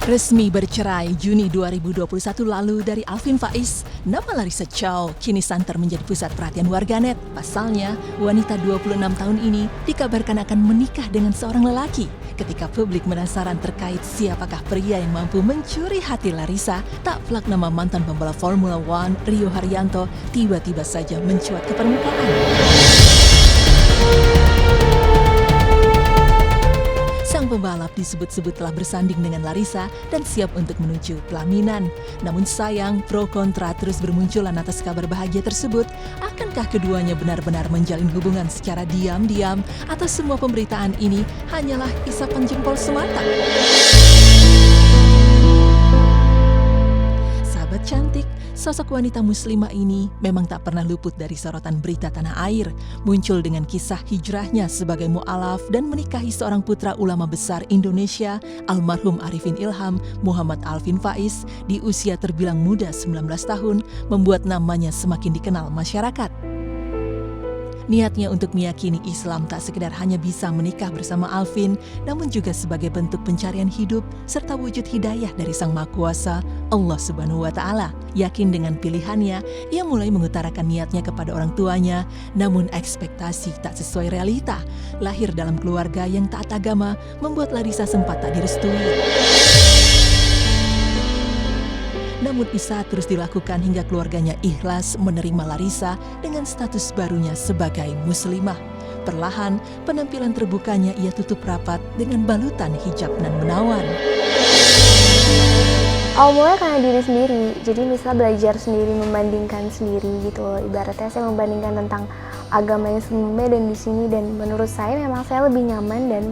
Resmi bercerai Juni 2021 lalu dari Alvin Faiz, nama Larissa Chow kini santer menjadi pusat perhatian warganet. Pasalnya, wanita 26 tahun ini dikabarkan akan menikah dengan seorang lelaki. Ketika publik penasaran terkait siapakah pria yang mampu mencuri hati Larissa, tak pelak nama mantan pembalap Formula One Rio Haryanto tiba-tiba saja mencuat ke permukaan. Sang pembalap disebut-sebut telah bersanding dengan Larissa dan siap untuk menuju pelaminan. Namun sayang, pro kontra terus bermunculan atas kabar bahagia tersebut. Akankah keduanya benar-benar menjalin hubungan secara diam-diam atau semua pemberitaan ini hanyalah isapan jempol semata? Sahabat cantik, sosok wanita muslimah ini memang tak pernah luput dari sorotan berita tanah air. Muncul dengan kisah hijrahnya sebagai mu'alaf dan menikahi seorang putra ulama besar Indonesia, almarhum Arifin Ilham, Muhammad Alvin Faiz, di usia terbilang muda 19 tahun, membuat namanya semakin dikenal masyarakat. Niatnya untuk meyakini Islam tak sekedar hanya bisa menikah bersama Alvin, namun juga sebagai bentuk pencarian hidup serta wujud hidayah dari Sang Maha Kuasa, Allah Subhanahu wa Ta'ala. Yakin dengan pilihannya, ia mulai mengutarakan niatnya kepada orang tuanya, namun ekspektasi tak sesuai realita. Lahir dalam keluarga yang taat agama membuat Larissa sempat tak direstui. Namun usaha terus dilakukan hingga keluarganya ikhlas menerima Larissa dengan status barunya sebagai muslimah. Perlahan, penampilan terbukanya ia tutup rapat dengan balutan hijab nan menawan. Awalnya karena diri sendiri, jadi misal belajar sendiri, membandingkan sendiri gitu loh. Ibaratnya saya membandingkan tentang agama yang sebelumnya dan di sini, dan menurut saya memang saya lebih nyaman dan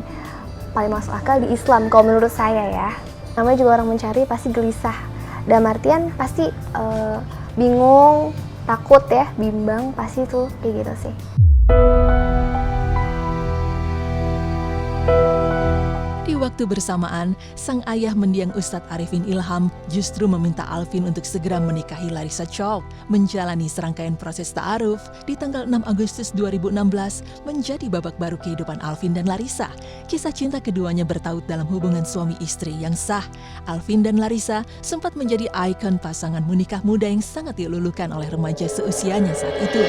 paling masuk akal di Islam kalau menurut saya ya. Namanya juga orang mencari pasti gelisah. Dalam artian pasti bingung, takut ya, bimbang, pasti tuh kayak gitu sih. Di waktu bersamaan, sang ayah mendiang Ustadz Arifin Ilham justru meminta Alvin untuk segera menikahi Larissa Chow. Menjalani serangkaian proses ta'aruf di tanggal 6 Agustus 2016 menjadi babak baru kehidupan Alvin dan Larissa. Kisah cinta keduanya bertaut dalam hubungan suami istri yang sah. Alvin dan Larissa sempat menjadi ikon pasangan menikah muda yang sangat dilulukan oleh remaja seusianya saat itu.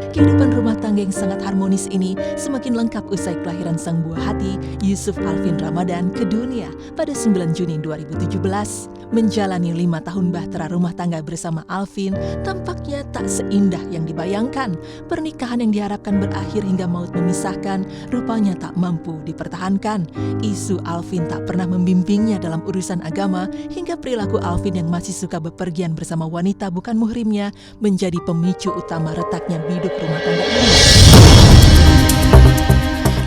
Kehidupan rumah tangga yang sangat harmonis ini semakin lengkap usai kelahiran sang buah hati, Yusuf Alvin Ramadan, ke dunia pada 9 Juni 2017. Menjalani 5 tahun bahtera rumah tangga bersama Alvin tampaknya tak seindah yang dibayangkan. Pernikahan yang diharapkan berakhir hingga maut memisahkan rupanya tak mampu dipertahankan. Isu Alvin tak pernah membimbingnya dalam urusan agama hingga perilaku Alvin yang masih suka bepergian bersama wanita bukan muhrimnya menjadi pemicu utama retaknya biduk rumah tangga ini.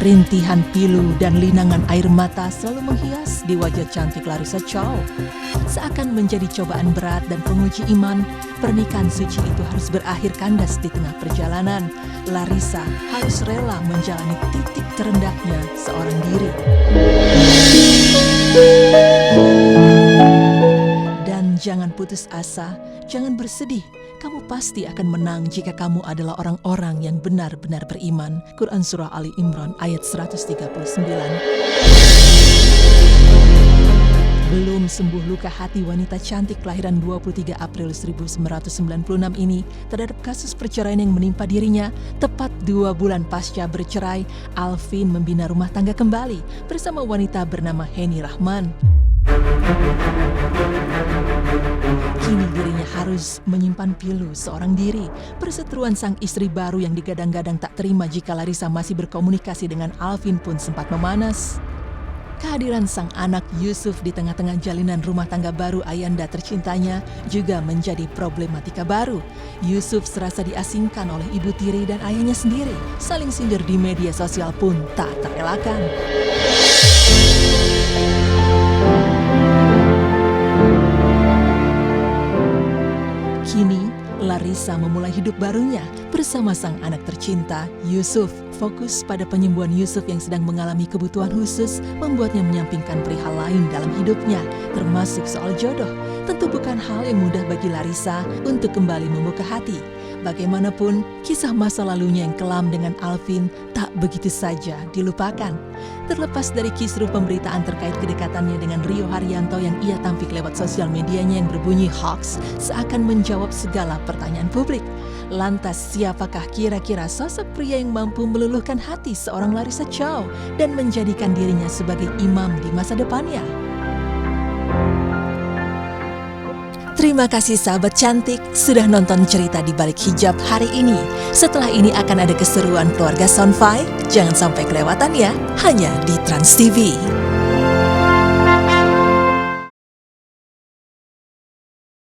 Rintihan pilu dan linangan air mata selalu menghias di wajah cantik Larissa Chow. Seakan menjadi cobaan berat dan penguji iman, pernikahan suci itu harus berakhir kandas di tengah perjalanan. Larissa harus rela menjalani titik terendahnya seorang diri. Dan jangan putus asa, jangan bersedih. Kamu pasti akan menang jika kamu adalah orang-orang yang benar-benar beriman. Quran Surah Ali Imran ayat 139. Belum sembuh luka hati wanita cantik kelahiran 23 April 1996 ini terhadap kasus perceraian yang menimpa dirinya. Tepat 2 bulan pasca bercerai, Alvin membina rumah tangga kembali bersama wanita bernama Heni Rahman. Kini dirinya harus menyimpan pilu seorang diri. Perseteruan sang istri baru yang digadang-gadang tak terima jika Larissa masih berkomunikasi dengan Alvin pun sempat memanas. Kehadiran sang anak Yusuf di tengah-tengah jalinan rumah tangga baru ayanda tercintanya juga menjadi problematika baru. Yusuf serasa diasingkan oleh ibu tiri dan ayahnya sendiri. Saling sindir di media sosial pun tak terelakkan. Kini, Larissa memulai hidup barunya bersama sang anak tercinta, Yusuf. Fokus pada penyembuhan Yusuf yang sedang mengalami kebutuhan khusus membuatnya menyampingkan perihal lain dalam hidupnya, termasuk soal jodoh. Tentu bukan hal yang mudah bagi Larissa untuk kembali membuka hati. Bagaimanapun, kisah masa lalunya yang kelam dengan Alvin tak tak begitu saja dilupakan. Terlepas dari kisruh pemberitaan terkait kedekatannya dengan Rio Haryanto yang ia tampik lewat sosial medianya yang berbunyi hoax, seakan menjawab segala pertanyaan publik. Lantas siapakah kira-kira sosok pria yang mampu meluluhkan hati seorang Larissa Chow dan menjadikan dirinya sebagai imam di masa depannya? Terima kasih sahabat cantik sudah nonton cerita di balik hijab hari ini. Setelah ini akan ada keseruan keluarga Sonfai. Jangan sampai kelewatan ya, hanya di Trans TV.